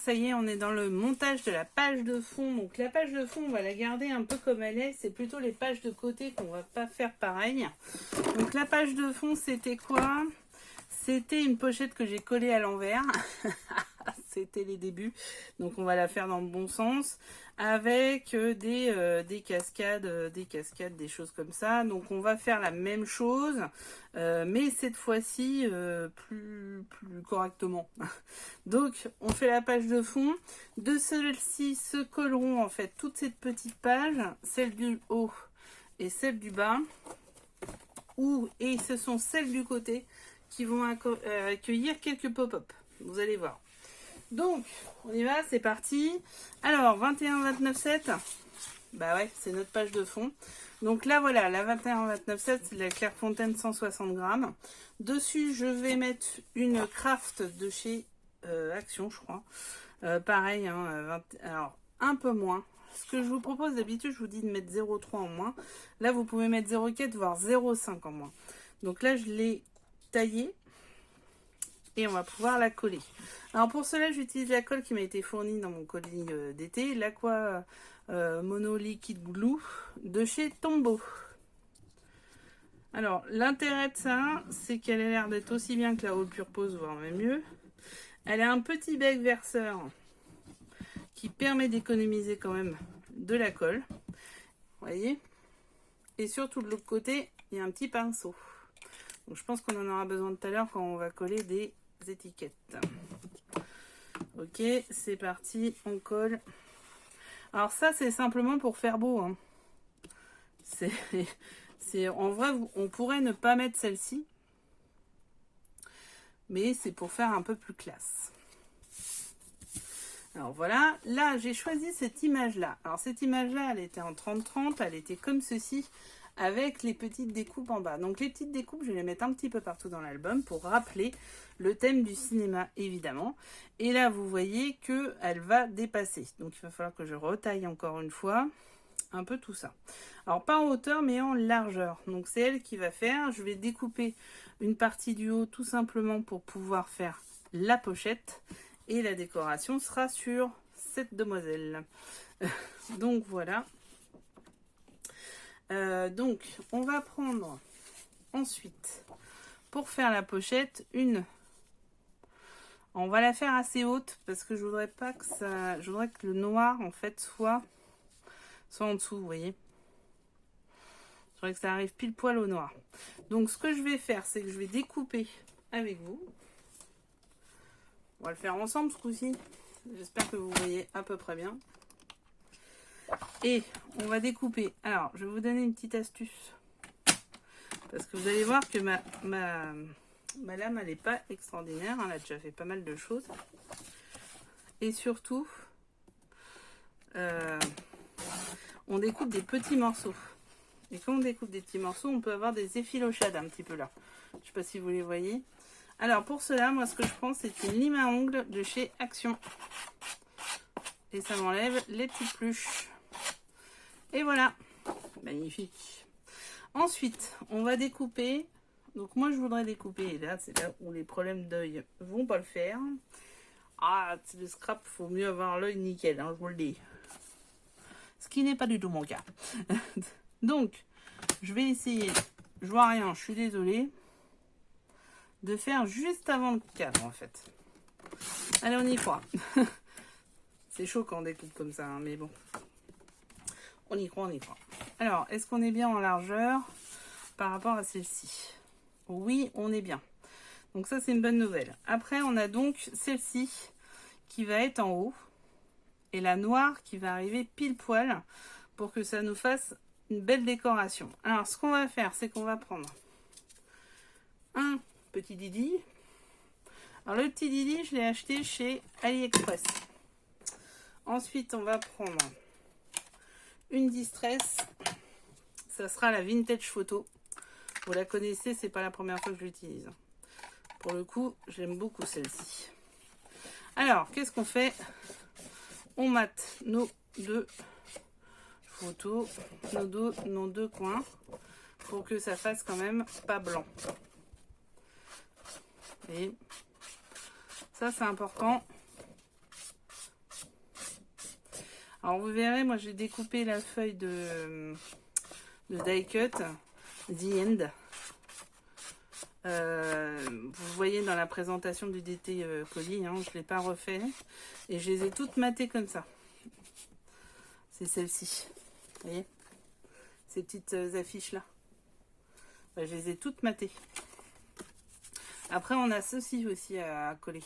ça y est, on est dans le montage de la page de fond. Donc la page de fond, on va la garder un peu comme elle est. C'est plutôt les pages de côté qu'on va pas faire pareil. Donc la page de fond, c'était quoi? C'était une pochette que j'ai collée à l'envers. C'était les débuts. Donc on va la faire dans le bon sens. Avec des cascades, des choses comme ça. Donc on va faire la même chose. Mais cette fois-ci plus correctement. Donc on fait la page de fond. De celle-ci se colleront en fait toutes ces petites pages. Celle du haut et celle du bas. Et ce sont celles du côté qui vont accueillir quelques pop-up. Vous allez voir. Donc, on y va, c'est parti. Alors, 21-29-7. Bah ouais, c'est notre page de fond. Donc là, voilà, la 21-29-7, c'est de la Clairefontaine 160 grammes. Dessus, je vais mettre une craft de chez Action, je crois. Pareil, hein, alors un peu moins. Ce que je vous propose d'habitude, je vous dis de mettre 0,3 en moins. Là, vous pouvez mettre 0,4 voire 0,5 en moins. Donc là, je l'ai taillée et on va pouvoir la coller. Alors pour cela, j'utilise la colle qui m'a été fournie dans mon colis d'été, l'Aqua Mono Liquid Glue de chez Tombow. Alors l'intérêt de ça, c'est qu'elle a l'air d'être aussi bien que la All Purpose, voire même mieux. Elle a un petit bec verseur qui permet d'économiser quand même de la colle. Vous voyez? Et surtout de l'autre côté, il y a un petit pinceau. Donc je pense qu'on en aura besoin tout à l'heure quand on va coller des étiquettes. Ok, c'est parti, on colle. Alors ça, c'est simplement pour faire beau. Hein. En vrai, on pourrait ne pas mettre celle-ci. Mais c'est pour faire un peu plus classe. Alors voilà, là j'ai choisi cette image-là. Alors cette image-là, elle était en 30-30, elle était comme ceci, avec les petites découpes en bas. Donc les petites découpes, je vais les mettre un petit peu partout dans l'album pour rappeler le thème du cinéma, évidemment. Et là, vous voyez qu'elle va dépasser. Donc il va falloir que je retaille encore une fois un peu tout ça. Alors pas en hauteur, mais en largeur. Donc c'est elle qui va faire. Je vais découper une partie du haut tout simplement pour pouvoir faire la pochette. Et la décoration sera sur cette demoiselle. Donc voilà. Donc on va prendre ensuite, pour faire la pochette, on va la faire assez haute parce que je voudrais pas que ça... Je voudrais que le noir en fait soit en dessous, vous voyez. Je voudrais que ça arrive pile poil au noir. Donc ce que je vais faire, c'est que je vais découper avec vous. On va le faire ensemble ce coup-ci. J'espère que vous voyez à peu près bien. Et on va découper. Alors, je vais vous donner une petite astuce. Parce que vous allez voir que ma lame, elle n'est pas extraordinaire. Elle a déjà fait pas mal de choses. Et surtout, on découpe des petits morceaux. Et quand on découpe des petits morceaux, on peut avoir des effilochades un petit peu là. Je ne sais pas si vous les voyez. Alors pour cela, moi ce que je prends, c'est une lime à ongles de chez Action. Et ça m'enlève les petites pluches. Et voilà, magnifique. Ensuite, on va découper. Donc moi je voudrais découper, et là c'est là où les problèmes d'œil vont pas le faire. Ah, le scrap, faut mieux avoir l'œil nickel, hein, je vous le dis. Ce qui n'est pas du tout mon cas. Donc, je vais essayer, je vois rien, je suis désolée, de faire juste avant le cadre en fait. Allez, on y croit. C'est chaud quand on découpe comme ça, hein, mais bon. On y croit, on y croit. Alors, est-ce qu'on est bien en largeur par rapport à celle-ci? Oui, on est bien. Donc ça, c'est une bonne nouvelle. Après, on a donc celle-ci qui va être en haut. Et la noire qui va arriver pile poil pour que ça nous fasse une belle décoration. Alors, ce qu'on va faire, c'est qu'on va prendre un petit Didi. Alors, le petit Didi, je l'ai acheté chez AliExpress. Ensuite, on va prendre une Distress. Ça sera la Vintage Photo. Vous la connaissez, c'est pas la première fois que je l'utilise. Pour le coup, j'aime beaucoup celle-ci. Alors, qu'est-ce qu'on fait? On mate nos deux photos, nos deux coins, pour que ça fasse quand même pas blanc. Et ça, c'est important. Alors vous verrez, moi j'ai découpé la feuille de die cut, The End. Vous voyez dans la présentation du DT colis, hein, je ne l'ai pas refait. Et je les ai toutes matées comme ça. C'est celle-ci. Vous voyez, ces petites affiches là. Ben, je les ai toutes matées. Après on a ceci aussi à coller.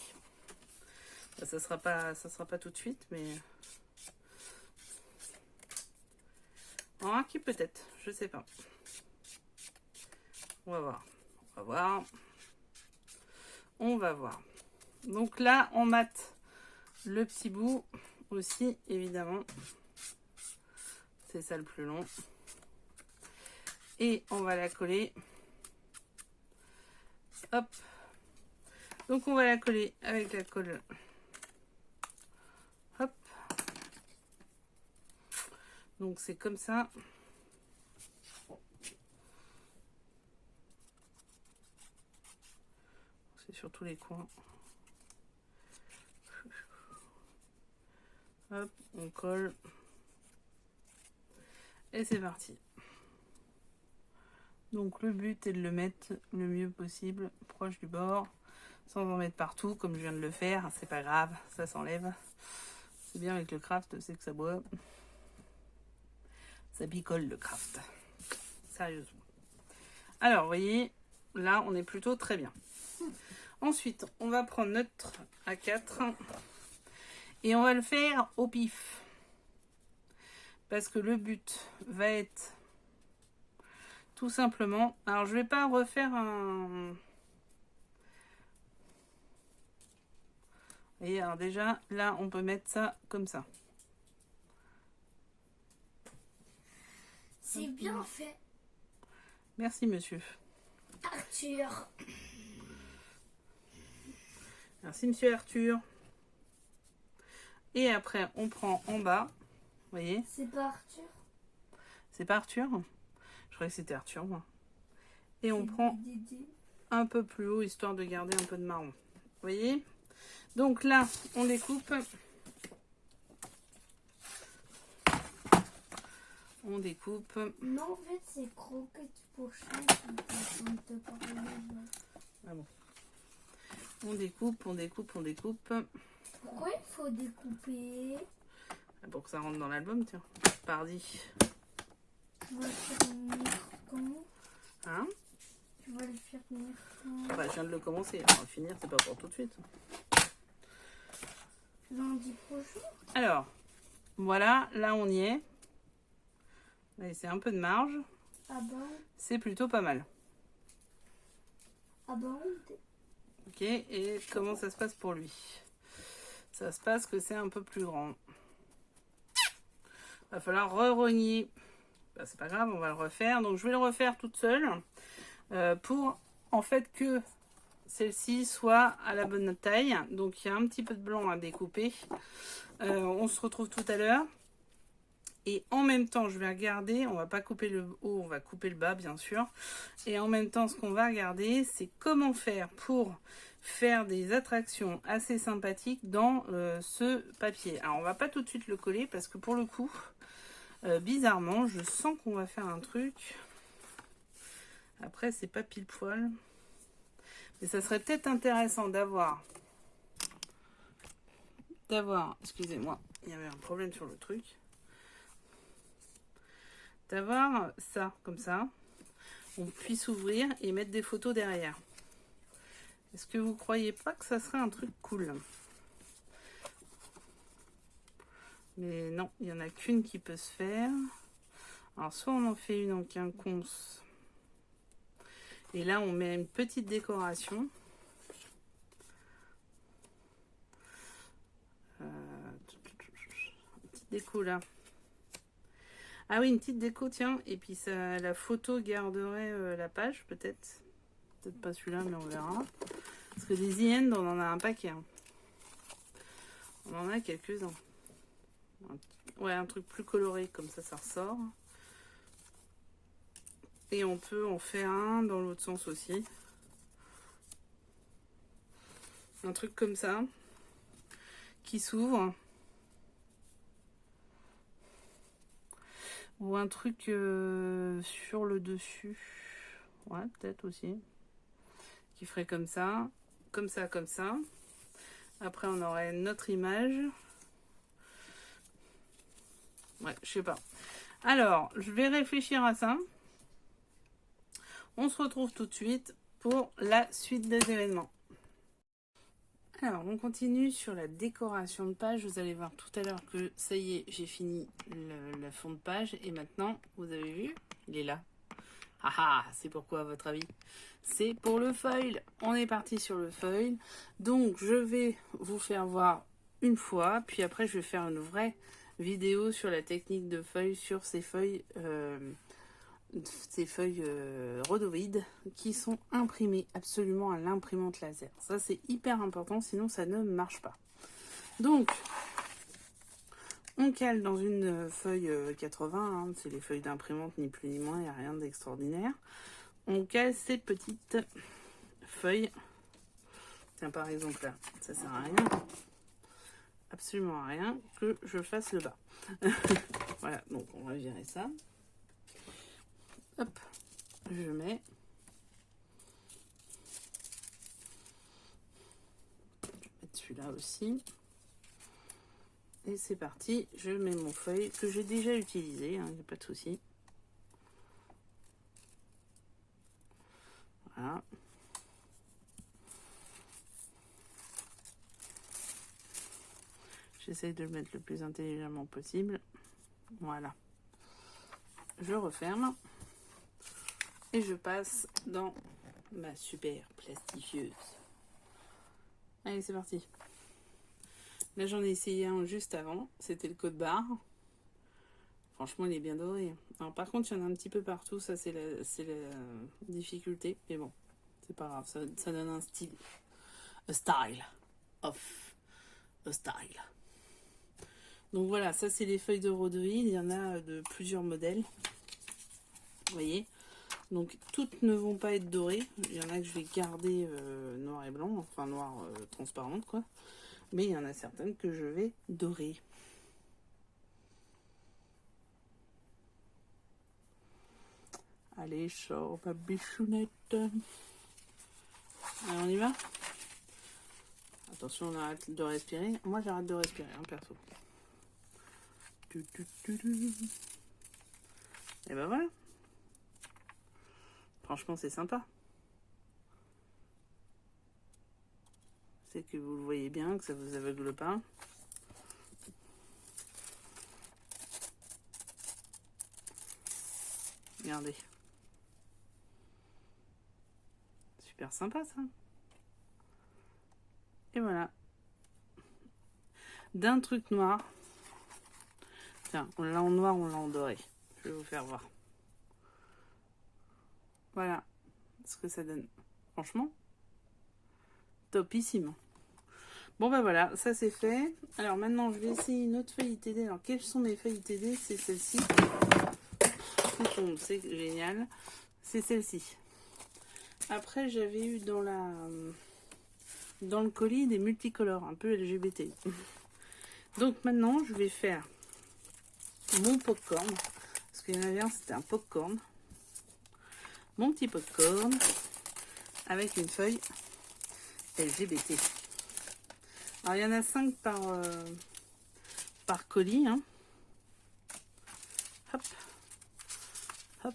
Ben, ça sera pas tout de suite, mais en qui peut-être, je sais pas. On va voir. On va voir. On va voir. Donc là, on mate le petit bout aussi, évidemment. C'est ça le plus long. Et on va la coller. Hop. Donc on va la coller avec la colle. Hop. Donc c'est comme ça. C'est sur tous les coins. Hop, on colle. Et c'est parti. Donc le but est de le mettre le mieux possible, proche du bord, sans en mettre partout, comme je viens de le faire. C'est pas grave, ça s'enlève. C'est bien avec le craft, c'est que ça boit. Ça picole le craft. Sérieusement. Alors, vous voyez, là, on est plutôt très bien. Ensuite, on va prendre notre A4 et on va le faire au pif. Parce que le but va être tout simplement... Alors, je vais pas refaire un... Et alors déjà, là, on peut mettre ça comme ça. C'est bien fait. Merci, monsieur. Arthur. Merci, monsieur Arthur. Et après, on prend en bas. Vous voyez? C'est pas Arthur? C'est pas Arthur? Je croyais que c'était Arthur, moi. Et on prend Dédé. un peu plus haut, histoire de garder un peu de marron. Vous voyez? Donc là, on découpe. On découpe. Non, en fait, c'est croquettes pour chien qui te parle. Ah bon. On découpe, on découpe, on découpe. Pourquoi il faut découper? Pour que ça rentre dans l'album, tiens. Pardi. Tu vas le finir quand? Hein? Tu vas le finir quand? Bah, je viens de le commencer. On va finir, c'est pas pour tout de suite. Lundi prochain? Alors, voilà, là on y est. Là, c'est un peu de marge. Ah ben, C'est plutôt pas mal. ah ben, Ok, et comment ça se passe pour lui? Ça se passe que c'est un peu plus grand. Va falloir re-rogner. Bah, c'est pas grave, on va le refaire. Donc je vais le refaire toute seule pour en fait que celle-ci soit à la bonne taille. Donc il y a un petit peu de blanc à découper. On se retrouve tout à l'heure. Et en même temps, je vais regarder, on va pas couper le haut, on va couper le bas bien sûr. Et en même temps, ce qu'on va regarder, c'est comment faire pour faire des attractions assez sympathiques dans ce papier. Alors on va pas tout de suite le coller parce que pour le coup, bizarrement, je sens qu'on va faire un truc. Après, c'est pas pile poil. Mais ça serait peut-être intéressant d'avoir, excusez-moi, il y avait un problème sur le truc. D'avoir ça, comme ça, on puisse ouvrir et mettre des photos derrière. Est-ce que vous croyez pas que ça serait un truc cool? Mais non, il n'y en a qu'une qui peut se faire. Alors, soit on en fait une en quinconce. Et là, on met une petite décoration. Petite déco là. Ah oui, une petite déco, tiens. Et puis ça, la photo garderait la page, peut-être. Peut-être pas celui-là, mais on verra. Parce que des IN, on en a un paquet. Hein. On en a quelques-uns. Ouais, un truc plus coloré, comme ça ressort. Et on peut en faire un dans l'autre sens aussi. Un truc comme ça. Qui s'ouvre. Ou un truc sur le dessus. Ouais, peut-être aussi. Qui ferait comme ça. Comme ça, comme ça. Après, on aurait notre image. Ouais, je sais pas. Alors, je vais réfléchir à ça. On se retrouve tout de suite pour la suite des événements. Alors, on continue sur la décoration de page. Vous allez voir tout à l'heure que ça y est, j'ai fini le fond de page. Et maintenant, vous avez vu, il est là. Ah ah, c'est pourquoi à votre avis? C'est pour le foil. On est parti sur le foil. Donc, je vais vous faire voir une fois. Puis après, je vais faire une vraie vidéo sur la technique de foil sur ces feuilles rhodoïdes qui sont imprimées absolument à l'imprimante laser. Ça, c'est hyper important, sinon ça ne marche pas. Donc, on cale dans une feuille 80, hein, c'est les feuilles d'imprimante, ni plus ni moins, il n'y a rien d'extraordinaire. On cale ces petites feuilles. Tiens, par exemple, là, ça sert à rien, absolument à rien, que je fasse le bas. Voilà, donc on va virer ça. Hop, je mets. Je vais mettre celui-là aussi. Et c'est parti, je mets mon feuille que j'ai déjà utilisé, hein, il n'y a pas de souci. Voilà. J'essaye de le mettre le plus intelligemment possible. Voilà. Je referme. Et je passe dans ma super plastifieuse. Allez, c'est parti. Là, j'en ai essayé un juste avant. C'était le code barre. Franchement, il est bien doré. Alors, par contre, il y en a un petit peu partout. Ça, c'est la difficulté. Mais bon, c'est pas grave. Ça donne un style. A style. A style. Donc voilà, ça, c'est les feuilles de rhodoïde. Il y en a de plusieurs modèles. Vous voyez ? Donc toutes ne vont pas être dorées. Il y en a que je vais garder noir et blanc, enfin noir transparente quoi. Mais il y en a certaines que je vais dorer. Allez, sors ma bichounette. Allez, on y va. Attention, on arrête de respirer. Moi j'arrête de respirer, hein, perso. Et ben voilà. Franchement, c'est sympa. C'est que vous le voyez bien, que ça vous aveugle pas. Regardez. Super sympa, ça. Et voilà. D'un truc noir. Tiens, on l'a en noir, on l'a en doré. Je vais vous faire voir. Voilà ce que ça donne. Franchement, topissime. Bon ben voilà, ça c'est fait. Alors maintenant, je vais essayer une autre feuille ITD. Alors, quelles sont mes feuilles ITD? C'est celle-ci. Tout tombe, c'est génial. C'est celle-ci. Après, j'avais eu dans le colis des multicolores, un peu LGBT. Donc maintenant, je vais faire mon popcorn. Parce qu'il y en avait un, c'était un popcorn. Mon petit popcorn avec une feuille LGBT. Alors, il y en a 5 par colis. Hein. Hop. Hop.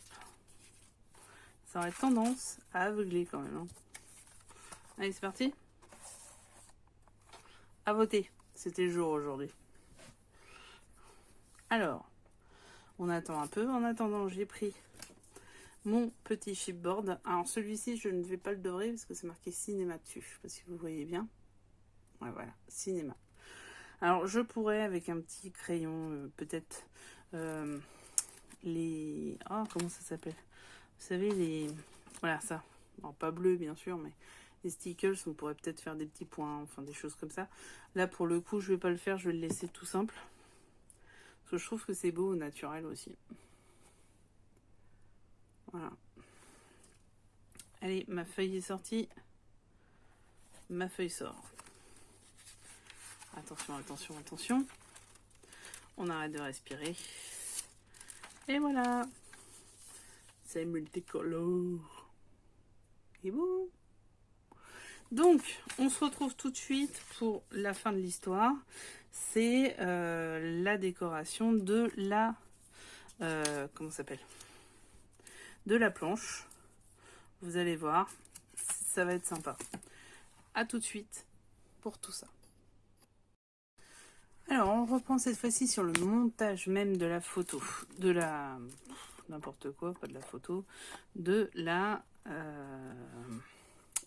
Ça aurait tendance à aveugler quand même. Hein. Allez, c'est parti. À voter. C'était le jour aujourd'hui. Alors, on attend un peu. En attendant, j'ai pris mon petit chipboard. Alors, celui-ci, je ne vais pas le dorer parce que c'est marqué cinéma dessus. Je ne sais pas si vous voyez bien. Ouais, voilà, cinéma. Alors, je pourrais, avec un petit crayon, peut-être, les... Oh, comment ça s'appelle? Vous savez, les... Voilà, ça. Non, pas bleu, bien sûr, mais les stickers, on pourrait peut-être faire des petits points, enfin, des choses comme ça. Là, pour le coup, je vais pas le faire, je vais le laisser tout simple. Parce que je trouve que c'est beau au naturel aussi. Voilà. Allez, ma feuille est sortie. Ma feuille sort. Attention, attention, attention. On arrête de respirer. Et voilà. C'est multicolore. Et bon. Donc, on se retrouve tout de suite pour la fin de l'histoire. C'est la décoration de la... comment ça s'appelle? De la planche. Vous allez voir, ça va être sympa. À tout de suite pour tout ça. Alors, on reprend cette fois-ci sur le montage même de la photo. De la... n'importe quoi, pas de la photo. De la...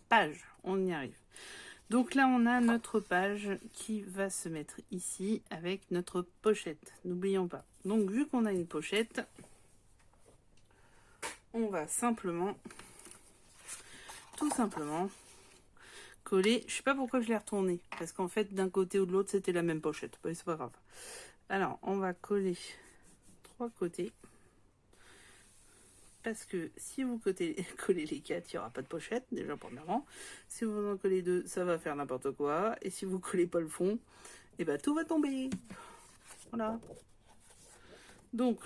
page. On y arrive. Donc là, on a notre page qui va se mettre ici avec notre pochette. N'oublions pas. Donc, vu qu'on a une pochette, on va simplement, tout simplement, coller. Je sais pas pourquoi je l'ai retourné. Parce qu'en fait, d'un côté ou de l'autre, c'était la même pochette. Bah, c'est pas grave. Alors, on va coller 3 côtés. Parce que si vous collez les 4, il n'y aura pas de pochette, déjà premièrement. Si vous en collez 2, ça va faire n'importe quoi. Et si vous collez pas le fond, et ben tout va tomber. Voilà. Donc,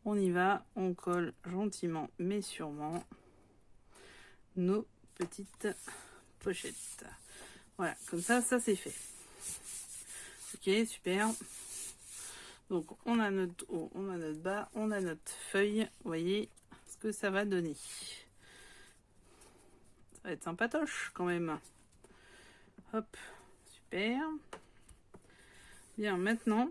on y va. On colle gentiment mais sûrement nos petites pochettes. Voilà, comme ça c'est fait. Ok, super. Donc, on a notre haut, on a notre bas, on a notre feuille. Vous voyez ce que ça va donner. Ça va être sympatoche quand même. Hop, super. Bien, maintenant.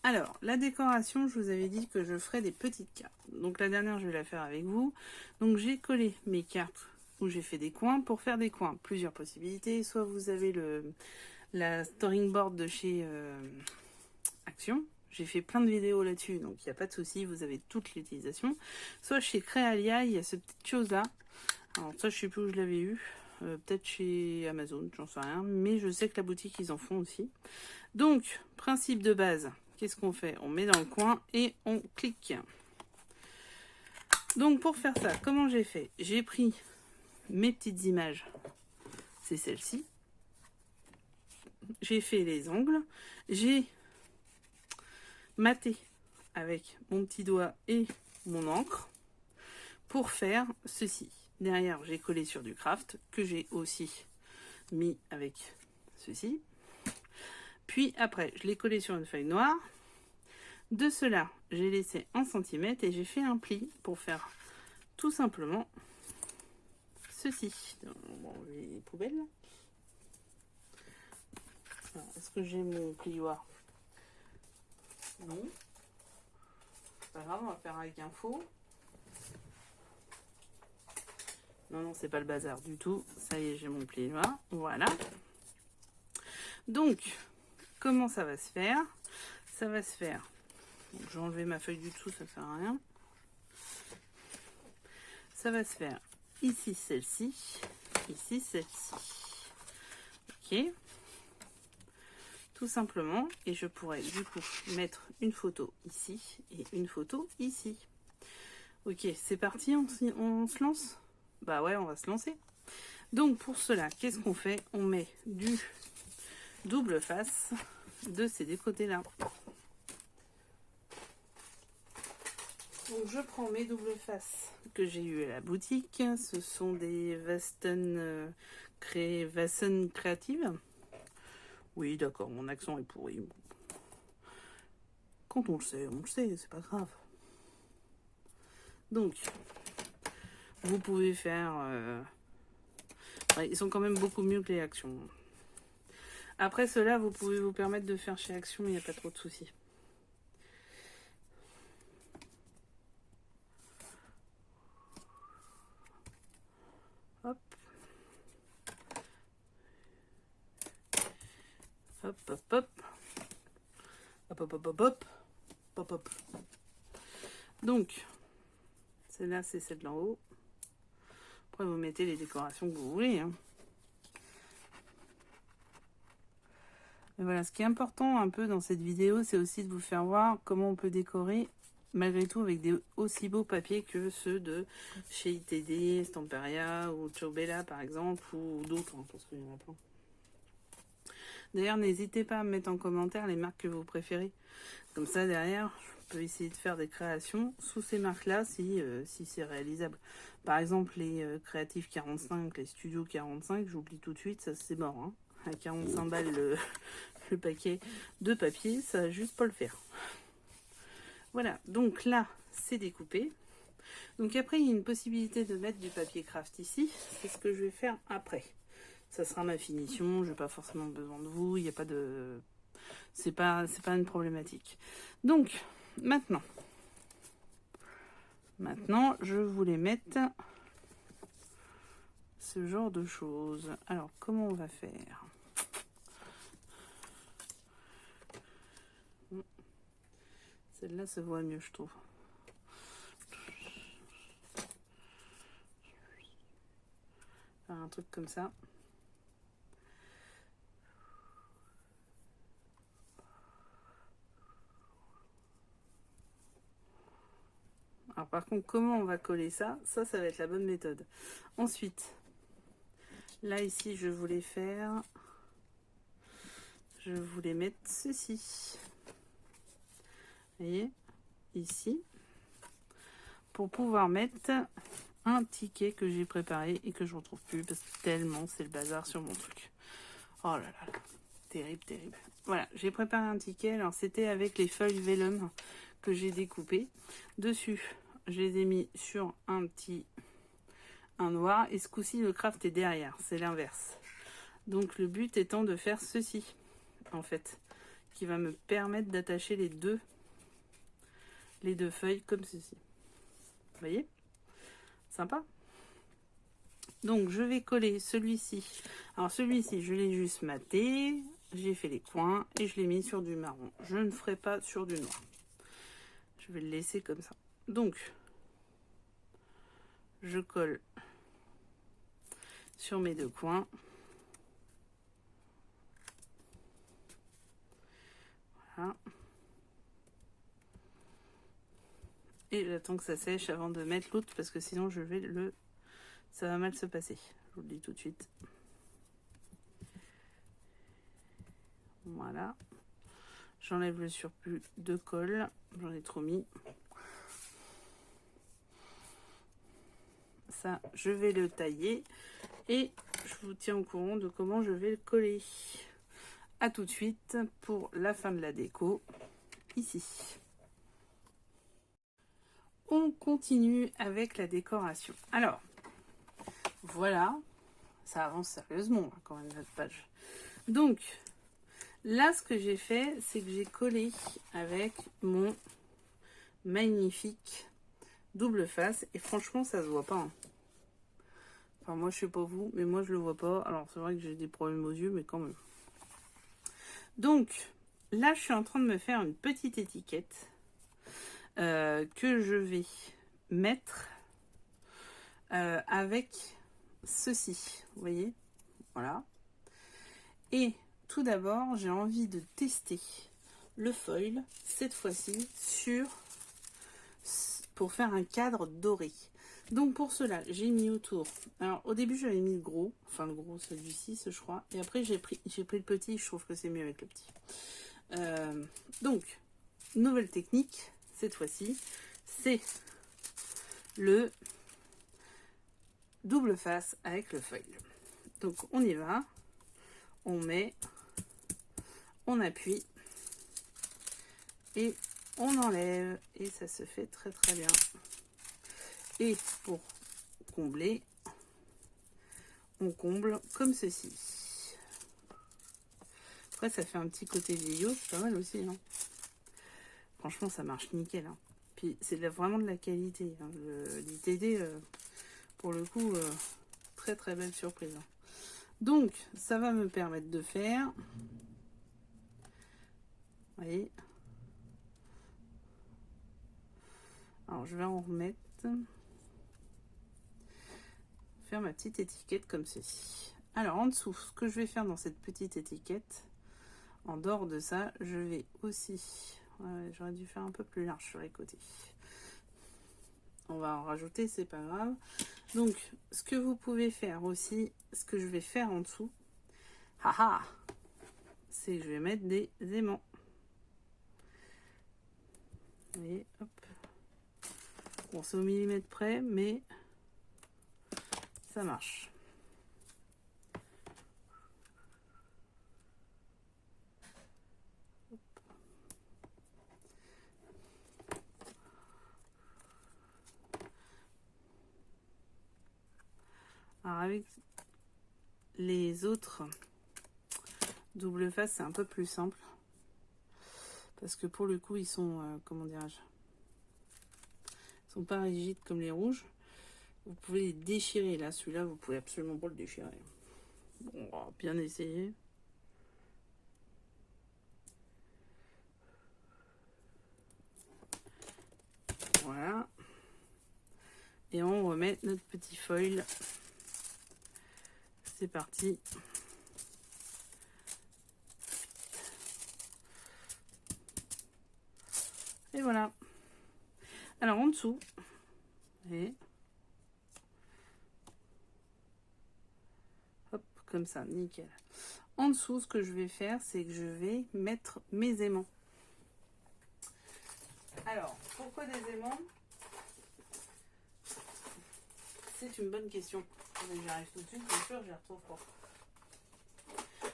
Alors, la décoration, je vous avais dit que je ferais des petites cartes. Donc, la dernière, je vais la faire avec vous. Donc, j'ai collé mes cartes où j'ai fait des coins pour faire des coins. Plusieurs possibilités. Soit vous avez la storing board de chez... Action. J'ai fait plein de vidéos là-dessus, donc il n'y a pas de souci, vous avez toute l'utilisation. Soit chez Créalia, il y a cette petite chose-là. Alors ça, je sais plus où je l'avais eu. Peut-être chez Amazon, j'en sais rien. Mais je sais que la boutique, ils en font aussi. Donc, principe de base, qu'est-ce qu'on fait? On met dans le coin et on clique. Donc, pour faire ça, comment j'ai fait? J'ai pris mes petites images. C'est celle-ci. J'ai fait les angles. J'ai maté avec mon petit doigt et mon encre pour faire ceci. Derrière, j'ai collé sur du craft que j'ai aussi mis avec ceci. Puis après, je l'ai collé sur une feuille noire. De cela, j'ai laissé 1 cm et j'ai fait un pli pour faire tout simplement ceci. Bon, les poubelles. Est-ce que j'ai mon plioir? Non. C'est pas grave, on va faire avec un faux. Non, non, c'est pas le bazar du tout. Ça y est, j'ai mon plioir. Voilà. Donc, comment ça va se faire? Ça va se faire. Je vais enlever ma feuille du dessous, ça sert à rien. Ça va se faire ici, celle-ci. Ici, celle-ci. Ok. Tout simplement, et je pourrais du coup mettre une photo ici et une photo ici. Ok, c'est parti, on se lance? Bah ouais, on va se lancer. Donc pour cela, qu'est-ce qu'on fait? On met du double face de ces deux côtés-là. Donc je prends mes doubles faces que j'ai eu à la boutique. Ce sont des Vasen créatives. Oui, d'accord, mon accent est pourri. Quand on le sait, c'est pas grave. Donc, vous pouvez faire... ouais, ils sont quand même beaucoup mieux que les actions. Après cela, vous pouvez vous permettre de faire chez Action, il n'y a pas trop de soucis. Hop. Hop, hop, hop. Hop, hop, hop, hop, hop. Hop, hop. Donc, celle-là, c'est celle d'en haut. Après, vous mettez les décorations que vous voulez. Hein. Et voilà, ce qui est important un peu dans cette vidéo, c'est aussi de vous faire voir comment on peut décorer malgré tout avec des aussi beaux papiers que ceux de chez ITD, Stamperia ou Ciobella par exemple, ou d'autres, hein, parce qu'il y en a plein. D'ailleurs, n'hésitez pas à me mettre en commentaire les marques que vous préférez. Comme ça, derrière, je peux essayer de faire des créations sous ces marques-là si c'est réalisable. Par exemple, les Creative 45, les Studio 45, j'oublie tout de suite, ça c'est mort. Hein. À 45 balles le paquet de papier, ça va juste pas le faire. Voilà, donc là, c'est découpé. Donc après, il y a une possibilité de mettre du papier craft ici. C'est ce que je vais faire après. Ça sera ma finition, je n'ai pas forcément besoin de vous, il n'y a pas de... C'est pas une problématique. Donc, maintenant, je voulais mettre ce genre de choses. Alors, comment on va faire? Celle-là se voit mieux, je trouve. Faire un truc comme ça. Alors par contre, comment on va coller ça? Ça va être la bonne méthode. Ensuite, là ici, je voulais mettre ceci. Vous voyez, ici, pour pouvoir mettre un ticket que j'ai préparé et que je ne retrouve plus parce que tellement c'est le bazar sur mon truc. Oh là là, terrible, terrible. Voilà, j'ai préparé un ticket. Alors c'était avec les feuilles vellum que j'ai découpées. Dessus, je les ai mis sur un noir. Et ce coup-ci, le craft est derrière. C'est l'inverse. Donc le but étant de faire ceci, en fait, qui va me permettre d'attacher les deux feuilles comme ceci. Vous voyez? Sympa. Donc je vais coller celui-ci. Alors celui-ci, je l'ai juste maté. J'ai fait les coins et je l'ai mis sur du marron. Je ne ferai pas sur du noir. Je vais le laisser comme ça. Donc, je colle sur mes deux coins. Voilà. Et j'attends que ça sèche avant de mettre l'autre parce que sinon ça va mal se passer. Je vous le dis tout de suite. Voilà. J'enlève le surplus de colle. J'en ai trop mis. Ça, je vais le tailler. Et je vous tiens au courant de comment je vais le coller. A tout de suite pour la fin de la déco. Ici. On continue avec la décoration. Alors, voilà. Ça avance sérieusement quand même notre page. Donc, là, ce que j'ai fait, c'est que j'ai collé avec mon magnifique double face. Et franchement, ça se voit pas. Hein. Enfin, moi, je sais pas vous, mais moi, je le vois pas. Alors, c'est vrai que j'ai des problèmes aux yeux, mais quand même. Donc, là, je suis en train de me faire une petite étiquette que je vais mettre avec ceci. Vous voyez? Voilà. Et tout d'abord, j'ai envie de tester le foil, cette fois-ci, pour faire un cadre doré. Donc pour cela, j'ai mis autour. Alors au début, j'avais mis le gros, enfin le gros, celui-ci, je crois. Et après, j'ai pris le petit, je trouve que c'est mieux avec le petit. Donc, nouvelle technique, cette fois-ci, c'est le double face avec le foil. Donc on y va, on met, on appuie et on enlève et ça se fait très très bien. Et pour combler, on comble comme ceci. Après ça fait un petit côté vieillot, c'est pas mal aussi. Hein. Franchement ça marche nickel. Hein. Puis c'est vraiment de la qualité. Hein. L'ITD, pour le coup, très très belle surprise. Hein. Donc ça va me permettre de faire... Vous voyez. Alors je vais en remettre, faire ma petite étiquette comme ceci. Alors en dessous, ce que je vais faire dans cette petite étiquette, en dehors de ça, je vais aussi, j'aurais dû faire un peu plus large sur les côtés. On va en rajouter, c'est pas grave. Donc ce que vous pouvez faire aussi, ce que je vais faire en dessous, haha, c'est que je vais mettre des aimants. Vous voyez, hop. Bon, c'est au millimètre près, mais ça marche. Alors avec les autres double face, c'est un peu plus simple. Parce que pour le coup, ils sont, comment dirais-je, ils sont pas rigides comme les rouges. Vous pouvez les déchirer. Là, celui-là, vous pouvez absolument pas le déchirer. Bon, on va bien essayer. Voilà. Et on remet notre petit foil. C'est parti. Et voilà. Alors en dessous, et hop, comme ça, nickel. En dessous, ce que je vais faire, c'est que je vais mettre mes aimants. Alors, pourquoi des aimants? C'est une bonne question. J'arrive tout de suite, bien sûr, je les retrouve pas.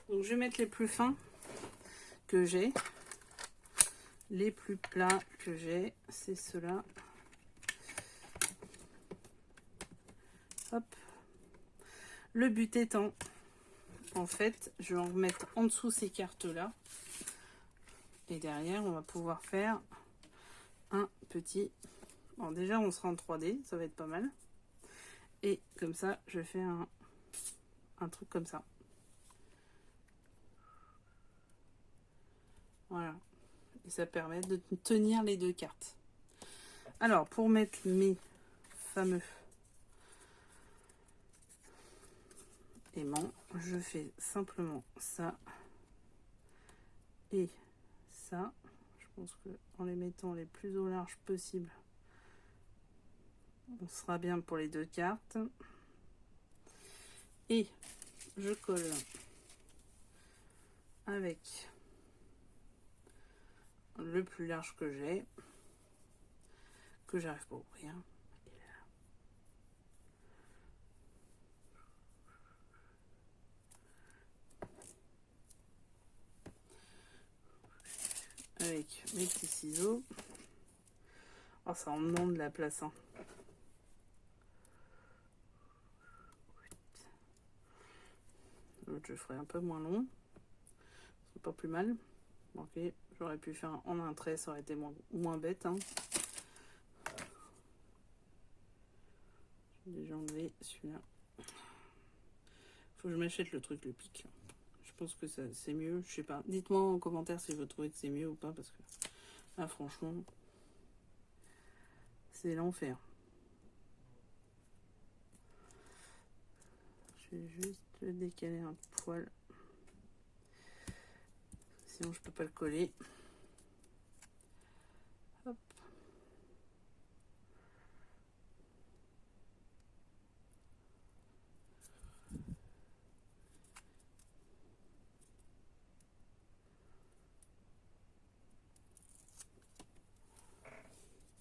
Donc je vais mettre les plus fins que j'ai. Les plus plats que j'ai, c'est ceux-là. Hop. Le but étant, en fait, je vais en remettre en dessous ces cartes-là. Et derrière, on va pouvoir faire un petit... Bon, déjà, on sera en 3D, ça va être pas mal. Et comme ça, je fais un truc comme ça. Voilà. Et ça permet de tenir les deux cartes. Alors, pour mettre mes fameux aimants, je fais simplement ça et ça. Je pense que en les mettant les plus au large possible, on sera bien pour les deux cartes. Et je colle avec le plus large que j'ai, que j'arrive pas à ouvrir. Avec mes petits ciseaux. Oh, ça en demande de la place. Hein. L'autre, je ferai un peu moins long. C'est pas plus mal. Ok, j'aurais pu faire en un trait, ça aurait été moins bête. Hein. J'ai déjà enlevé celui-là. Faut que je m'achète le truc, le pic. Je pense que c'est mieux. Je sais pas. Dites-moi en commentaire si vous trouvez que c'est mieux ou pas, parce que là, franchement, c'est l'enfer. Je vais juste le décaler un poil. Sinon, je peux pas le coller. Hop.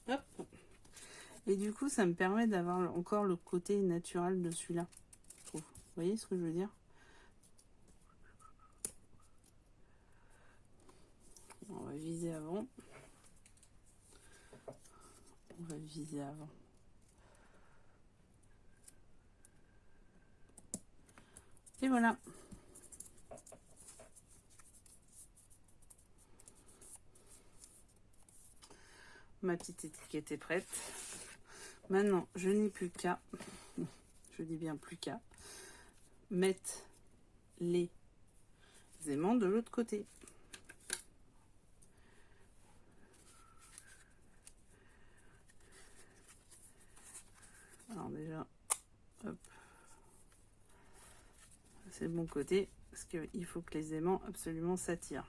Hop. Et du coup, ça me permet d'avoir encore le côté naturel de celui-là, je trouve. Vous voyez ce que je veux dire? On va viser avant. On va viser avant. Et voilà. Ma petite étiquette est prête. Maintenant, je n'ai plus qu'à, je dis bien plus qu'à, mettre les aimants de l'autre côté. Alors déjà, hop, c'est le bon côté, parce qu'il faut que les aimants absolument s'attirent.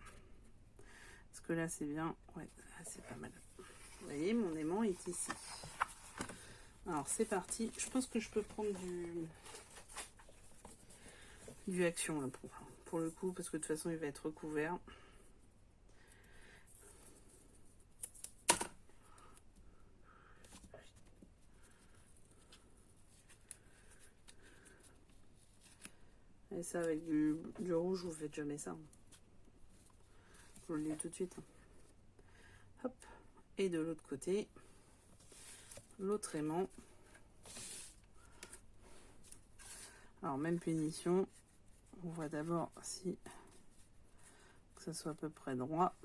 Parce que là, c'est bien, ouais, c'est pas mal. Vous voyez, mon aimant est ici. Alors, c'est parti. Je pense que je peux prendre du action là, pour le coup, parce que de toute façon, il va être recouvert. Et ça, avec du rouge, vous faites jamais ça. Je vous le dis tout de suite. Hop. Et de l'autre côté, l'autre aimant. Alors, même punition. On voit d'abord si que ça soit à peu près droit.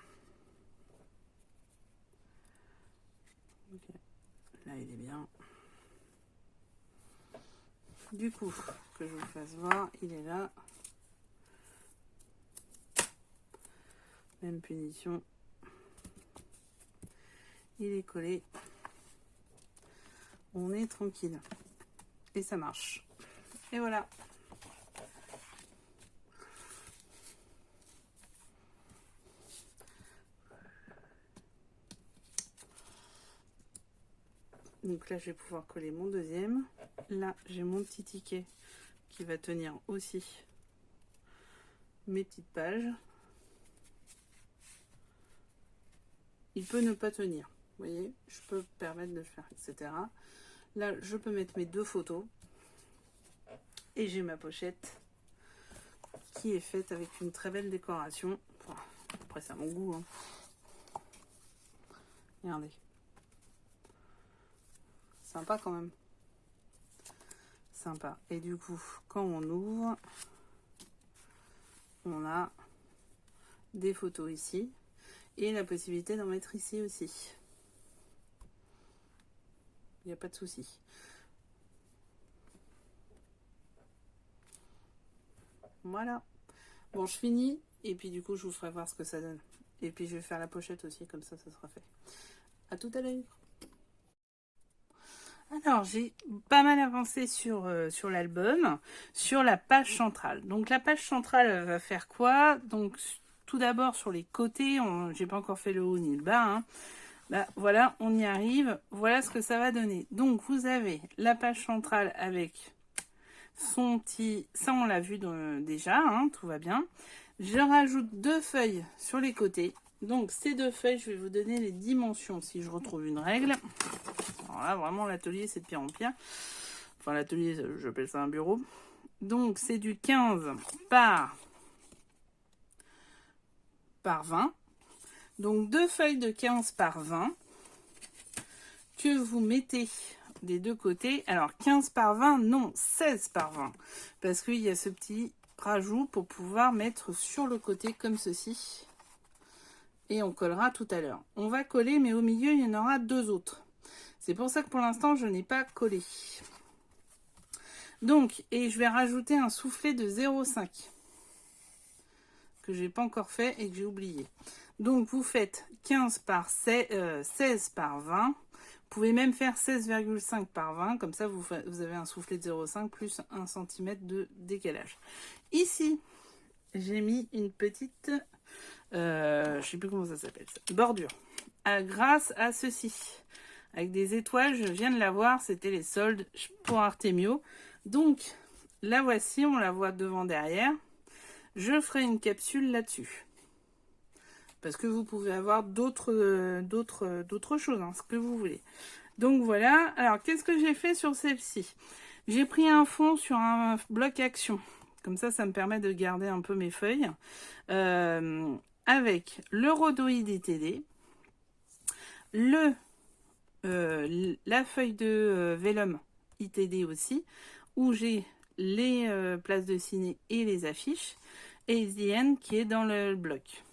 Ok. Là, il est bien. Du coup, que je vous fasse voir, il est là. Même punition. Il est collé. On est tranquille. Et ça marche. Et voilà. Donc là, je vais pouvoir coller mon deuxième. Là, j'ai mon petit ticket qui va tenir aussi mes petites pages. Il peut ne pas tenir. Vous voyez, je peux me permettre de le faire, etc. Là, je peux mettre mes deux photos. Et j'ai ma pochette qui est faite avec une très belle décoration. Enfin, après, c'est à mon goût. Hein. Regardez. Sympa quand même. Sympa. Et du coup, quand on ouvre, on a des photos ici. Et la possibilité d'en mettre ici aussi. Il n'y a pas de souci. Voilà. Bon, je finis. Et puis du coup, je vous ferai voir ce que ça donne. Et puis je vais faire la pochette aussi. Comme ça sera fait. À tout à l'heure. Alors, j'ai pas mal avancé sur l'album, sur la page centrale. Donc, la page centrale va faire quoi? Donc, tout d'abord, sur les côtés, j'ai pas encore fait le haut ni le bas. Hein. Bah, voilà, on y arrive. Voilà ce que ça va donner. Donc, vous avez la page centrale avec son petit... Ça, on l'a vu déjà, hein, tout va bien. Je rajoute 2 feuilles sur les côtés. Donc, ces 2 feuilles, je vais vous donner les dimensions si je retrouve une règle. Alors là, vraiment, l'atelier, c'est de pire en pire. Enfin, l'atelier, j'appelle ça un bureau. Donc, c'est du 15 par 20. Donc, 2 feuilles de 15 par 20 que vous mettez des deux côtés. Alors, 15 par 20, non, 16 par 20. Parce qu'il y a ce petit rajout pour pouvoir mettre sur le côté comme ceci. Et on collera tout à l'heure. On va coller, mais au milieu, il y en aura 2 autres. C'est pour ça que pour l'instant, je n'ai pas collé. Donc, et je vais rajouter un soufflet de 0,5 que je n'ai pas encore fait et que j'ai oublié. Donc, vous faites 15 par 16 par 20. Vous pouvez même faire 16,5 par 20. Comme ça, vous avez un soufflet de 0,5 plus 1 cm de décalage. Ici, j'ai mis une petite, je ne sais plus comment ça s'appelle, bordure. Grâce à ceci. Avec des étoiles, je viens de la voir, c'était les soldes pour Artemio. Donc, la voici, on la voit devant, derrière. Je ferai une capsule là-dessus. Parce que vous pouvez avoir d'autres choses, hein, ce que vous voulez. Donc voilà, alors qu'est-ce que j'ai fait sur celle-ci? J'ai pris un fond sur un bloc action. Comme ça, ça me permet de garder un peu mes feuilles. Avec le rhodoïde ITD, la feuille de vellum ITD aussi, où j'ai les places de ciné et les affiches, et The qui est dans le bloc.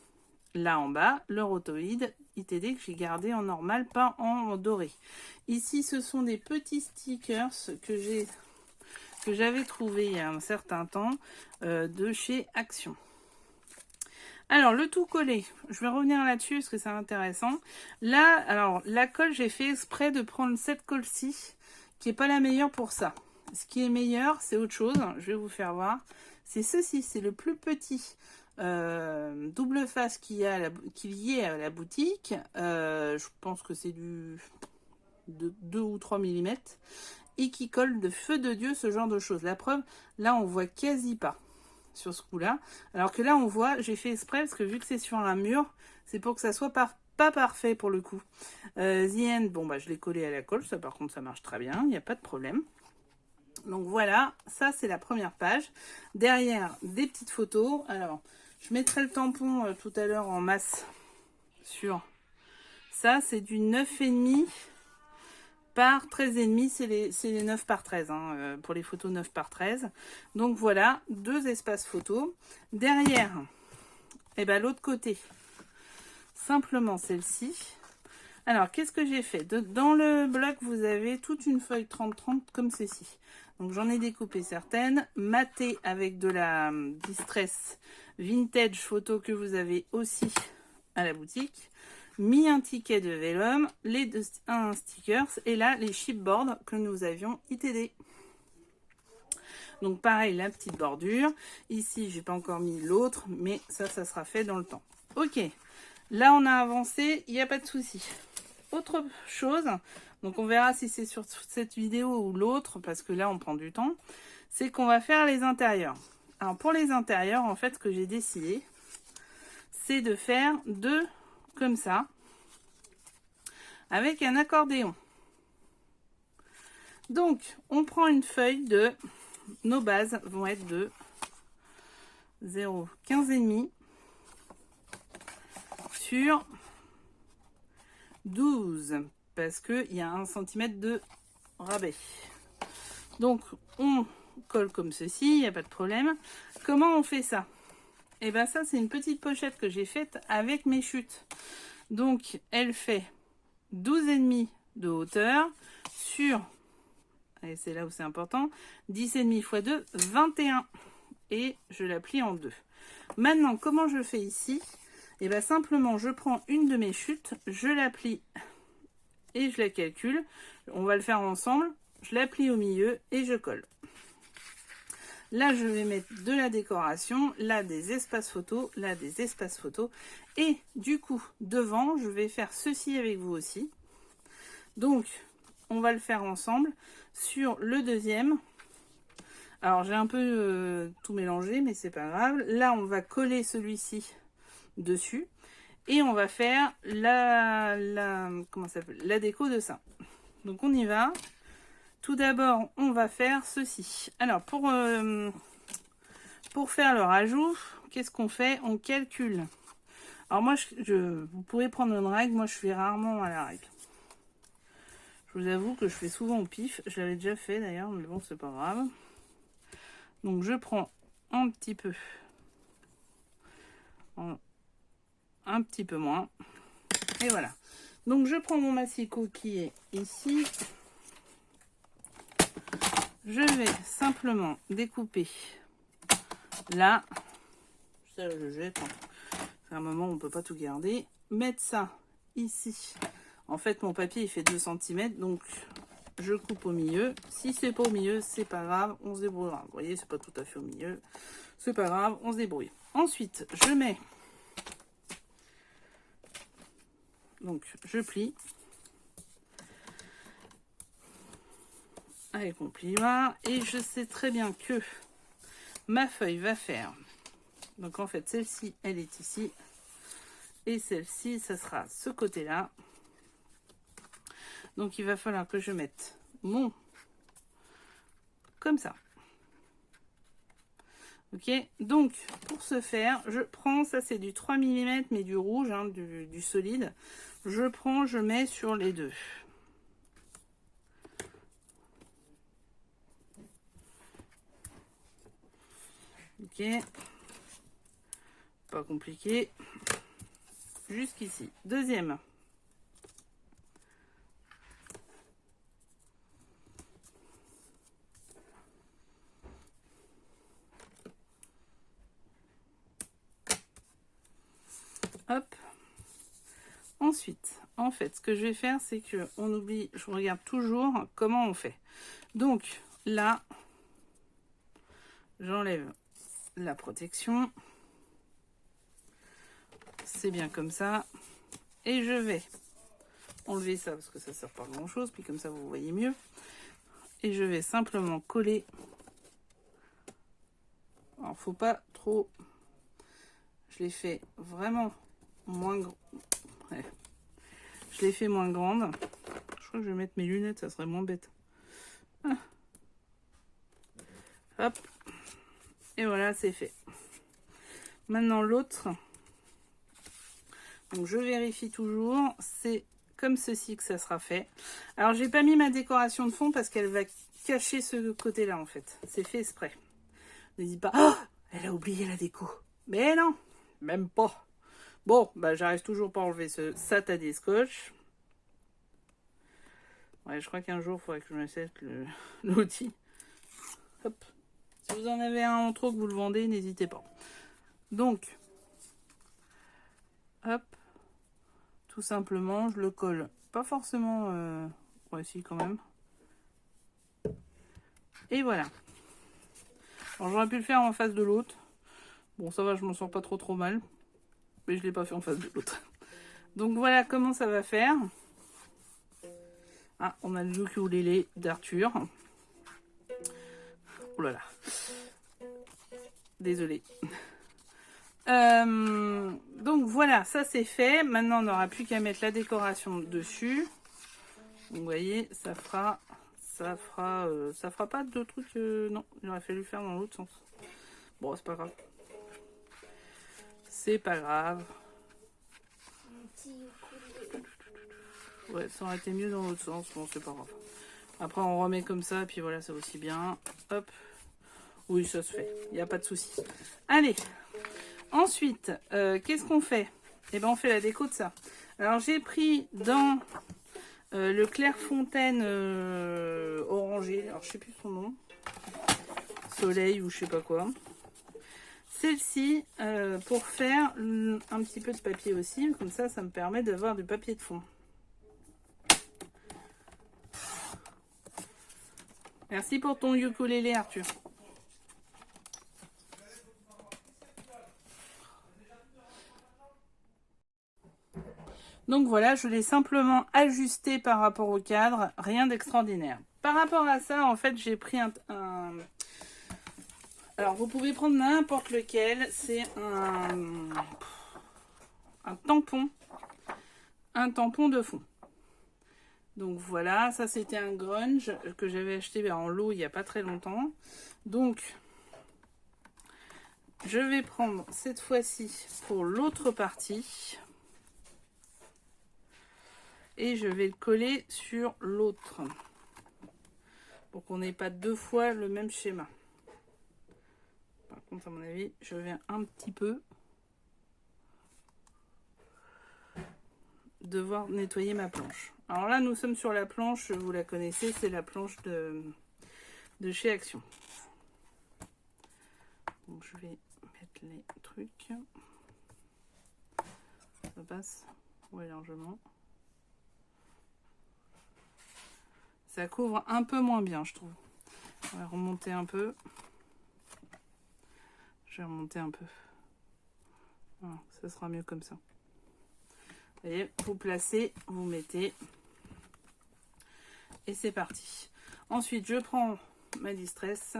Là en bas, le rhodoïde ITD que j'ai gardé en normal, pas en doré. Ici, ce sont des petits stickers que j'avais trouvé il y a un certain temps de chez Action. Alors, le tout collé, je vais revenir là-dessus parce que c'est intéressant. Là, alors, la colle, j'ai fait exprès de prendre cette colle-ci, qui n'est pas la meilleure pour ça. Ce qui est meilleur, c'est autre chose, je vais vous faire voir. C'est ceci, c'est le plus petit double face qu'il y ait à la boutique. Je pense que c'est de 2 ou 3 mm. Et qui colle de feu de Dieu, ce genre de choses. La preuve, là, on voit quasi pas. sur ce coup-là. Alors que là, on voit, j'ai fait exprès parce que vu que c'est sur un mur, c'est pour que ça soit pas parfait pour le coup. The End, bon bah je l'ai collé à la colle, ça par contre ça marche très bien, il n'y a pas de problème. Donc voilà, ça c'est la première page. Derrière, des petites photos. Alors, je mettrai le tampon tout à l'heure en masse sur ça. C'est du 9,5 par 13,5. C'est les 9 par 13, hein, pour les photos 9 par 13. Donc voilà, 2 espaces photos. Derrière, et ben l'autre côté, simplement celle-ci. Alors, qu'est-ce que j'ai fait? Dans le bloc, vous avez toute une feuille 30-30 comme ceci. Donc, j'en ai découpé certaines, matées avec de la Distress Vintage photo que vous avez aussi à la boutique, mis un ticket de Vellum, un stickers, et là, les chipboards que nous avions ITD. Donc, pareil, la petite bordure. Ici, j'ai pas encore mis l'autre, mais ça sera fait dans le temps. Ok, là, on a avancé, il n'y a pas de souci. Autre chose, donc on verra si c'est sur cette vidéo ou l'autre, parce que là on prend du temps, c'est qu'on va faire les intérieurs. Alors pour les intérieurs, en fait, ce que j'ai décidé, c'est de faire 2 comme ça, avec un accordéon. Donc, on prend une feuille de... Nos bases vont être de 0,15,5 sur 12, parce qu'il y a 1 cm de rabais. Donc, on colle comme ceci, il n'y a pas de problème. Comment on fait ça? Et bien ça, c'est une petite pochette que j'ai faite avec mes chutes. Donc, elle fait 12,5 de hauteur sur, et c'est là où c'est important, 10,5 x 2, 21. Et je la plie en 2. Maintenant, comment je fais ici? Et bien simplement, je prends une de mes chutes, je la plie et je la calcule. On va le faire ensemble. Je la plie au milieu et je colle. Là, je vais mettre de la décoration, là des espaces photos, là des espaces photos. Et du coup, devant, je vais faire ceci avec vous aussi. Donc, on va le faire ensemble sur le deuxième. Alors, j'ai un peu tout mélangé, mais c'est pas grave. Là, on va coller celui-ci dessus. Et on va faire la déco de ça. Donc, on y va. Tout d'abord, on va faire ceci. Alors, pour faire le rajout, qu'est-ce qu'on fait? On calcule. Alors moi, vous pouvez prendre une règle. Moi, je fais rarement à la règle. Je vous avoue que je fais souvent au pif. Je l'avais déjà fait d'ailleurs, mais bon, c'est pas grave. Donc, je prends un petit peu. Un petit peu moins. Et voilà. Donc, je prends mon massicot qui est ici. Je vais simplement découper là. Ça, je jette. C'est un moment où on ne peut pas tout garder. Mettre ça ici. En fait, mon papier, il fait 2 cm. Donc, je coupe au milieu. Si c'est pas au milieu, c'est pas grave. On se débrouillera. Vous voyez, c'est pas tout à fait au milieu. C'est pas grave, on se débrouille. Ensuite, je mets... Donc, je plie. Avec mon plioir. Et je sais très bien que ma feuille va faire... Donc, en fait, celle-ci, elle est ici. Et celle-ci, ça sera ce côté-là. Donc, il va falloir que je mette mon... Comme ça. Ok, donc pour ce faire, je prends, ça c'est du 3 mm, mais du rouge, hein, du solide. Je prends, je mets sur les deux. Ok, pas compliqué. Jusqu'ici. Deuxième. Hop. Ensuite, en fait, ce que je vais faire, c'est que on oublie, je regarde toujours comment on fait. Donc là, j'enlève la protection. C'est bien comme ça. Et je vais enlever ça parce que ça sert pas à grand chose. Puis comme ça, vous voyez mieux. Et je vais simplement coller Alors, faut pas trop... Je l'ai fait vraiment moins grand. Ouais. Je l'ai fait moins grande. Je crois que je vais mettre mes lunettes, ça serait moins bête. Ah. Hop. Et voilà, c'est fait. Maintenant, l'autre. Donc, je vérifie toujours. C'est comme ceci que ça sera fait. Alors, j'ai pas mis ma décoration de fond parce qu'elle va cacher ce côté-là, en fait. C'est fait exprès. Ne dis pas, oh, elle a oublié la déco. Mais non, même pas. Bon, bah, j'arrive toujours pas à enlever ce satané scotch. Ouais, je crois qu'un jour, il faudrait que je m'achète l'outil. Hop. Si vous en avez un en trop que vous le vendez, n'hésitez pas. Donc, hop. Tout simplement, je le colle. Pas forcément... Ouais, si, quand même. Et voilà. Alors, j'aurais pu le faire en face de l'autre. Bon, ça va, je m'en sors pas trop mal. Mais je l'ai pas fait en face de l'autre. Donc, voilà comment ça va faire. Ah, on a le ukulélé d'Arthur. Oh là là. Désolée. Donc voilà, ça c'est fait. Maintenant, on n'aura plus qu'à mettre la décoration dessus. Vous voyez, ça fera pas de trucs. Non, il aurait fallu faire dans l'autre sens. Bon, c'est pas grave. C'est pas grave. Ouais, ça aurait été mieux dans l'autre sens. Bon, c'est pas grave. Après, on remet comme ça, et puis voilà, c'est aussi bien. Hop. Oui, ça se fait. Il n'y a pas de souci. Allez. Ensuite, qu'est-ce qu'on fait? Eh ben, on fait la déco de ça. Alors, j'ai pris dans le Clairefontaine orangé. Alors, je sais plus son nom. Soleil ou je sais pas quoi. Celle-ci, pour faire un petit peu de papier aussi. Comme ça, ça me permet d'avoir du papier de fond. Merci pour ton ukulélé, Arthur. Donc voilà, je l'ai simplement ajusté par rapport au cadre, rien d'extraordinaire. Par rapport à ça, en fait, j'ai pris un... Alors, vous pouvez prendre n'importe lequel, c'est un tampon de fond. Donc voilà, ça c'était un grunge que j'avais acheté en lot il n'y a pas très longtemps. Donc, je vais prendre cette fois-ci pour l'autre partie. Et je vais le coller sur l'autre. Pour qu'on n'ait pas deux fois le même schéma. Par contre, à mon avis, je vais un petit peu devoir nettoyer ma planche. Alors là, nous sommes sur la planche, vous la connaissez, c'est la planche de chez Action. Donc je vais mettre les trucs. Ça passe, ouais, largement. Ça couvre un peu moins bien, je trouve. On va remonter un peu. Je vais remonter un peu. Voilà, ça sera mieux comme ça. Vous voyez, vous placez, vous mettez. Et c'est parti. Ensuite, je prends ma distress.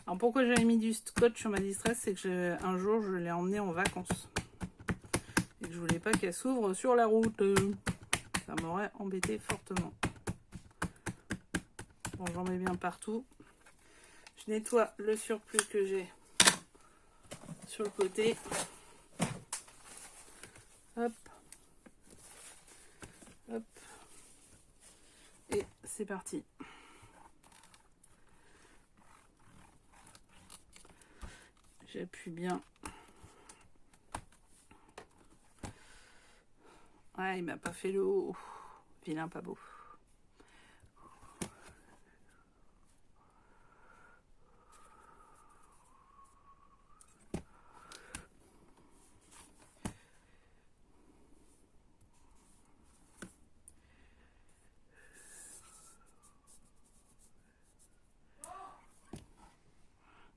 Alors pourquoi j'avais mis du scotch sur ma distress, c'est que un jour, je l'ai emmenée en vacances. Et que je voulais pas qu'elle s'ouvre sur la route. Ça m'aurait embêté fortement. Bon, j'en mets bien partout. Je nettoie le surplus que j'ai sur le côté. Hop. Hop. Et c'est parti. J'appuie bien. Ah, il m'a pas fait le haut. Vilain, pas beau.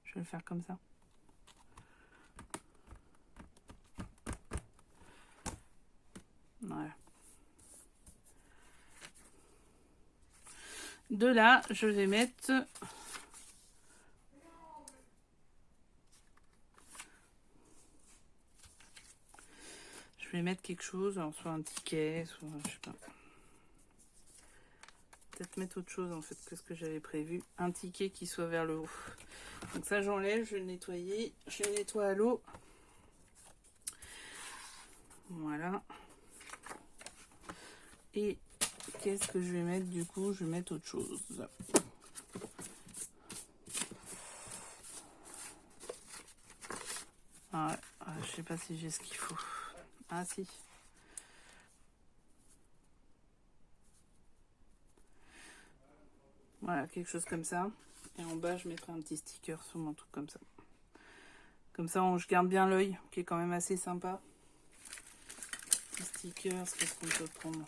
Je vais le faire comme ça. Voilà. De là, je vais mettre je vais mettre quelque chose, alors soit un ticket, soit je sais pas. Peut-être mettre autre chose en fait que ce que j'avais prévu. Un ticket qui soit vers le haut. Donc ça j'enlève, je vais le nettoyer. Je le nettoie à l'eau. Voilà. Et qu'est-ce que je vais mettre du coup? Je vais mettre autre chose. Ah, je sais pas si j'ai ce qu'il faut. Ah si. Voilà, quelque chose comme ça. Et en bas, je mettrai un petit sticker sur mon truc comme ça. Comme ça, je garde bien l'œil, qui est quand même assez sympa. Petit sticker, qu'est-ce qu'on peut prendre?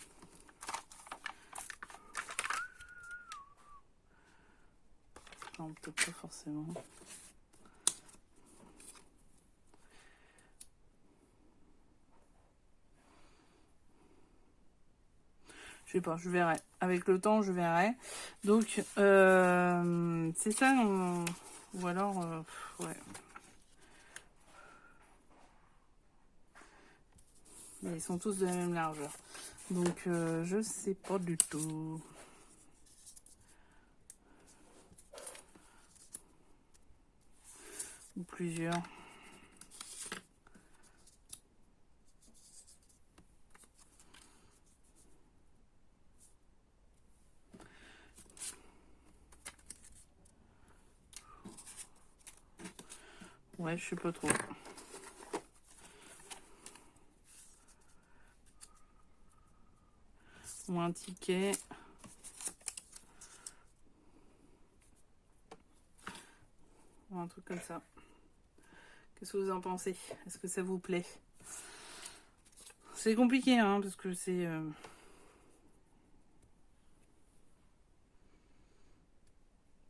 Non, peut-être pas forcément. Je sais pas, je verrai. Avec le temps, je verrai. Donc, c'est ça. Ou alors, ouais. Mais ils sont tous de la même largeur. Donc, je sais pas du tout. Ou plusieurs. Ouais, je sais pas trop. Ou un ticket. Ou un truc comme ça. Qu'est-ce que vous en pensez? Est-ce que ça vous plaît? C'est compliqué, hein, parce que c'est...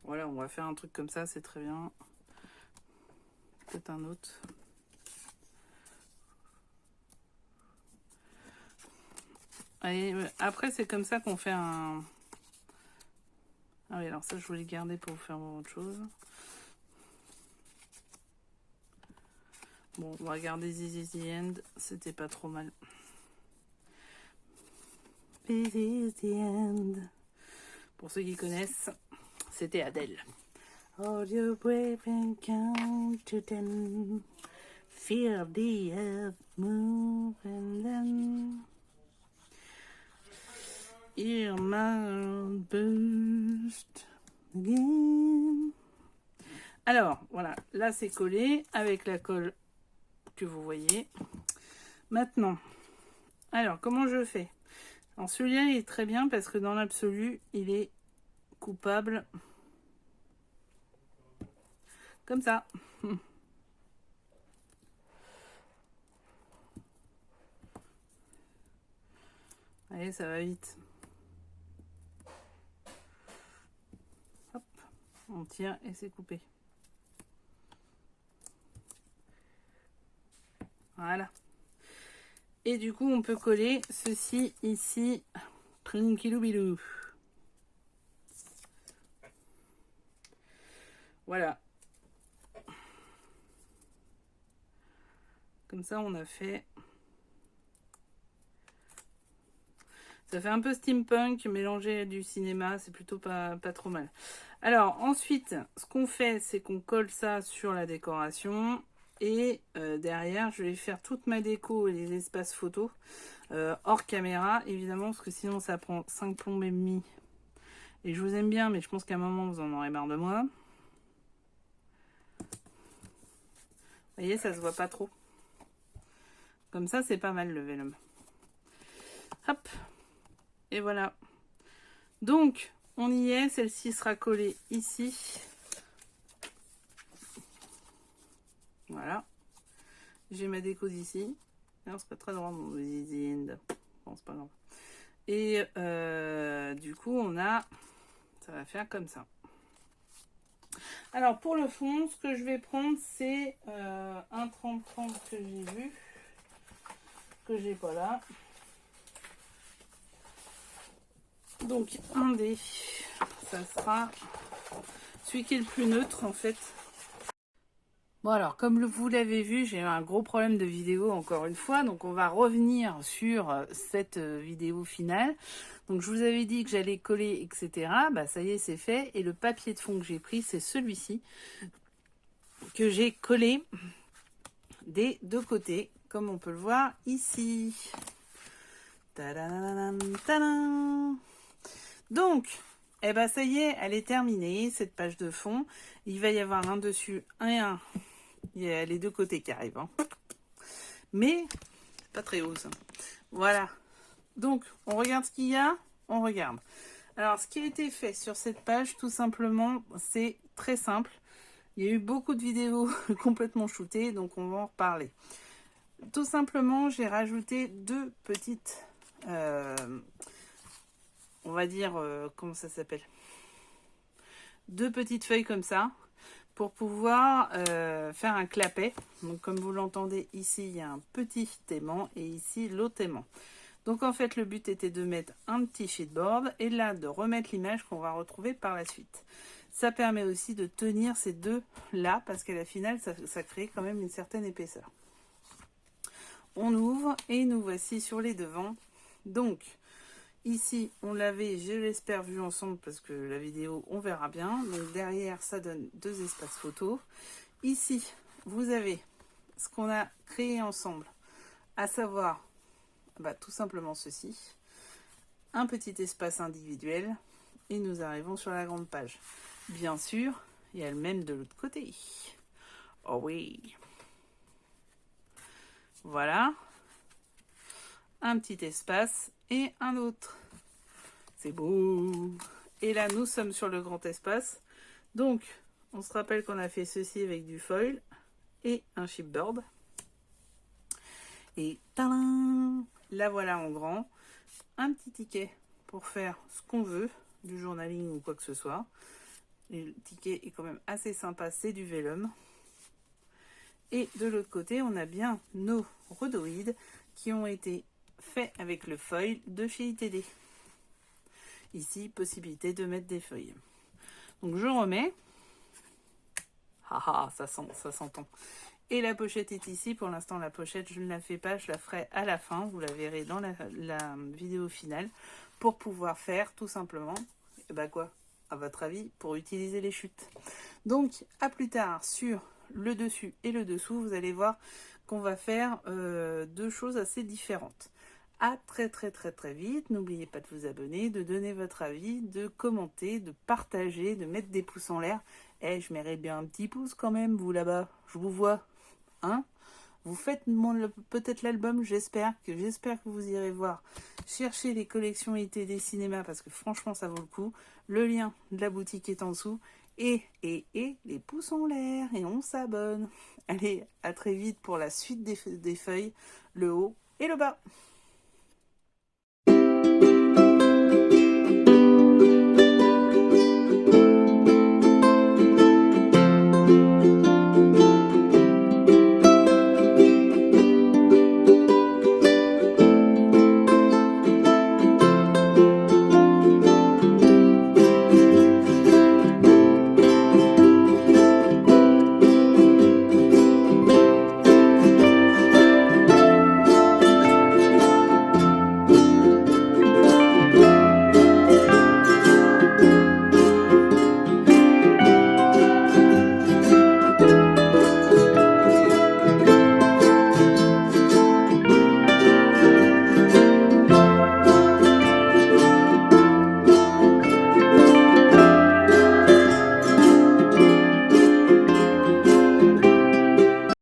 Voilà, on va faire un truc comme ça, c'est très bien. Peut-être un autre. Allez, après, c'est comme ça qu'on fait un... Ah oui, alors ça, je voulais garder pour faire autre chose. Bon, on va garder This is the End. C'était pas trop mal. This is the end. Pour ceux qui connaissent, c'était Adele. Hold your breath and count to 10. Feel the earth move and then... Hear my burst again. Alors, voilà. Là, c'est collé avec la colle que vous voyez. Maintenant, alors, comment je fais? Alors, celui-là, il est très bien parce que dans l'absolu, il est coupable comme ça. Vous Allez, ça va vite. Hop, on tire et c'est coupé. Voilà. Et du coup, on peut coller ceci ici. Tranquillou-bilou. Voilà. Comme ça, on a fait... Ça fait un peu steampunk mélangé à du cinéma. C'est plutôt pas trop mal. Alors, ensuite, ce qu'on fait, c'est qu'on colle ça sur la décoration. Et derrière, je vais faire toute ma déco et les espaces photos hors caméra, évidemment, parce que sinon, ça prend 5 plombes et demi. Et je vous aime bien, mais je pense qu'à un moment, vous en aurez marre de moi. Vous voyez, ça se voit pas trop. Comme ça, c'est pas mal le vélum. Hop. Et voilà. Donc, on y est. Celle-ci sera collée ici. Voilà. J'ai ma déco d'ici. Non, c'est pas très drôle, mon end. Bon, c'est pas grave. Et du coup, on a... Ça va faire comme ça. Alors, pour le fond, ce que je vais prendre, c'est un 30-30 que j'ai vu. Que j'ai pas là. Donc, un dé. Ça sera celui qui est le plus neutre, en fait. Bon alors, comme vous l'avez vu, j'ai eu un gros problème de vidéo encore une fois, donc on va revenir sur cette vidéo finale. Donc je vous avais dit que j'allais coller, etc. Bah ça y est, c'est fait. Et le papier de fond que j'ai pris, c'est celui-ci, que j'ai collé des deux côtés, comme on peut le voir ici. Tadam, tadam. Donc, eh ben ça y est, elle est terminée, cette page de fond. Il va y avoir un dessus et un. Il y a les deux côtés qui arrivent. Hein. Mais, c'est pas très haut ça. Voilà. Donc, on regarde ce qu'il y a. On regarde. Alors, ce qui a été fait sur cette page, tout simplement, c'est très simple. Il y a eu beaucoup de vidéos complètement shootées, donc on va en reparler. Tout simplement, j'ai rajouté deux petites... on va dire... comment ça s'appelle? Deux petites feuilles comme ça, pour pouvoir faire un clapet. Donc comme vous l'entendez ici, il y a un petit aimant et ici l'autre aimant. Donc en fait le but était de mettre un petit sheetboard et là de remettre l'image qu'on va retrouver par la suite. Ça permet aussi de tenir ces deux là parce qu'à la finale ça crée quand même une certaine épaisseur. On ouvre et nous voici sur les devants. Donc ici, on l'avait, je l'espère, vu ensemble parce que la vidéo, on verra bien. Donc derrière, ça donne deux espaces photos. Ici, vous avez ce qu'on a créé ensemble, à savoir, bah, tout simplement ceci. Un petit espace individuel. Et nous arrivons sur la grande page. Bien sûr, il y a le même de l'autre côté. Oh oui. Voilà. Un petit espace et un autre. C'est beau. Et là, nous sommes sur le grand espace. Donc, on se rappelle qu'on a fait ceci avec du foil et un chipboard. Et tadam, la voilà en grand. Un petit ticket pour faire ce qu'on veut, du journaling ou quoi que ce soit. Et le ticket est quand même assez sympa, c'est du vellum. Et de l'autre côté, on a bien nos rhodoïdes qui ont été faits avec le foil de chez ITD. Ici, possibilité de mettre des feuilles. Donc je remets. Haha, ça s'entend. Et la pochette est ici. Pour l'instant, la pochette, je ne la fais pas. Je la ferai à la fin. Vous la verrez dans la vidéo finale. Pour pouvoir faire, tout simplement, et bah quoi, à votre avis, pour utiliser les chutes. Donc, à plus tard, sur le dessus et le dessous, vous allez voir qu'on va faire deux choses assez différentes. À très vite. N'oubliez pas de vous abonner, de donner votre avis, de commenter, de partager, de mettre des pouces en l'air. Eh, je mérite bien un petit pouce quand même, vous là-bas. Je vous vois. Hein? Vous faites peut-être l'album, j'espère que vous irez voir. Cherchez les collections ITD Cinéma parce que franchement, ça vaut le coup. Le lien de la boutique est en dessous. Et les pouces en l'air et on s'abonne. Allez, à très vite pour la suite des feuilles, le haut et le bas.